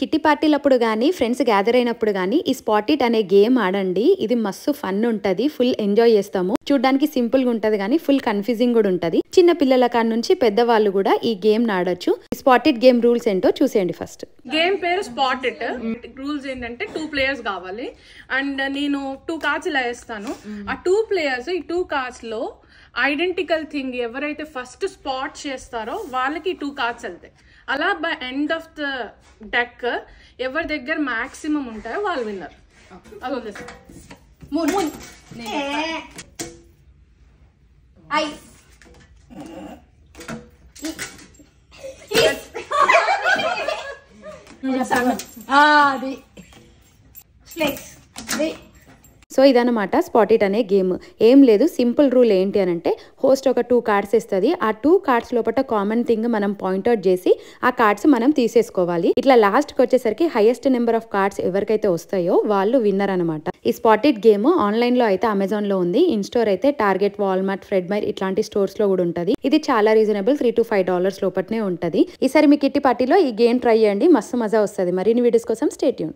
Kitty పార్టీలప్పుడు గానీ friends gather అయినప్పుడు గానీ ఈ స్పాట్ ఇట్ అనే గేమ్ ఆడండి. ఇది మస్తు ఫన్ ఉంటది, ఫుల్ ఎంజాయ్ చేస్తాము. చూడడానికి సింపుల్ గా ఉంటది కానీ ఫుల్ కన్ఫ్యూజింగ్ కూడా ఉంటది. చిన్న పిల్లల కాడ నుంచి పెద్దవాళ్ళు కూడా ఈ గేమ్ ఆడొచ్చు. స్పాట్ ఇట్ గేమ్ రూల్స్ ఏంటో చూసేయండి. ఫస్ట్ గేమ్ పేరు స్పాట్ ఇట్. రూల్స్ ఏంటంటే 2 players కావాలి అండ్ నేను 2 కార్డ్స్ ఇలా వేస్తాను. ఆ 2 players ఈ 2 కార్డ్స్ లో ఐడెంటికల్ థింగ్ ఎవరైతే ఫస్ట్ స్పాట్ చేస్తారో వాళ్ళకి 2 కార్డ్స్ వెళ్తాయి. అలా by end of the deck ఎవరి దగ్గర మాక్సిమం ఉంటాయో వాళ్ళు విన్నర్. అది వదిలేసి సో ఇదనమాట స్పాట్ ఇట్ అనే గేమ్. ఏం లేదు, సింపుల్ రూల్ ఏంటి అని అంటే హోస్ట్ ఒక 2 కార్డ్స్ ఇస్తుంది. ఆ 2 కార్డ్స్ లోపల కామన్ థింగ్ మనం పాయింట్అవుట్ చేసి ఆ కార్డ్స్ మనం తీసేసుకోవాలి. ఇట్లా లాస్ట్కి వచ్చేసరికి హైయెస్ట్ నెంబర్ ఆఫ్ కార్డ్స్ ఎవరికైతే వస్తాయో వాళ్ళు విన్నర్ అనమాట. ఈ స్పాట్ ఇట్ గేమ్ ఆన్లైన్ లో అయితే అమెజాన్ లో ఉంది, ఇన్ స్టోర్ అయితే టార్గెట్, వాల్మార్ట్, ఫ్రెడ్మైర్ ఇట్లాంటి స్టోర్స్ లో కూడా ఉంటుంది. ఇది చాలా రీజనబుల్, $3 to $5 లోపలనే ఉంటుంది. ఈసారి మీ కిట్టి పార్టీలో ఈ గేమ్ ట్రై చేయండి, మస్తు మజా వస్తుంది. మరిన్ని వీడియోస్ కోసం స్టే ట్యూన్.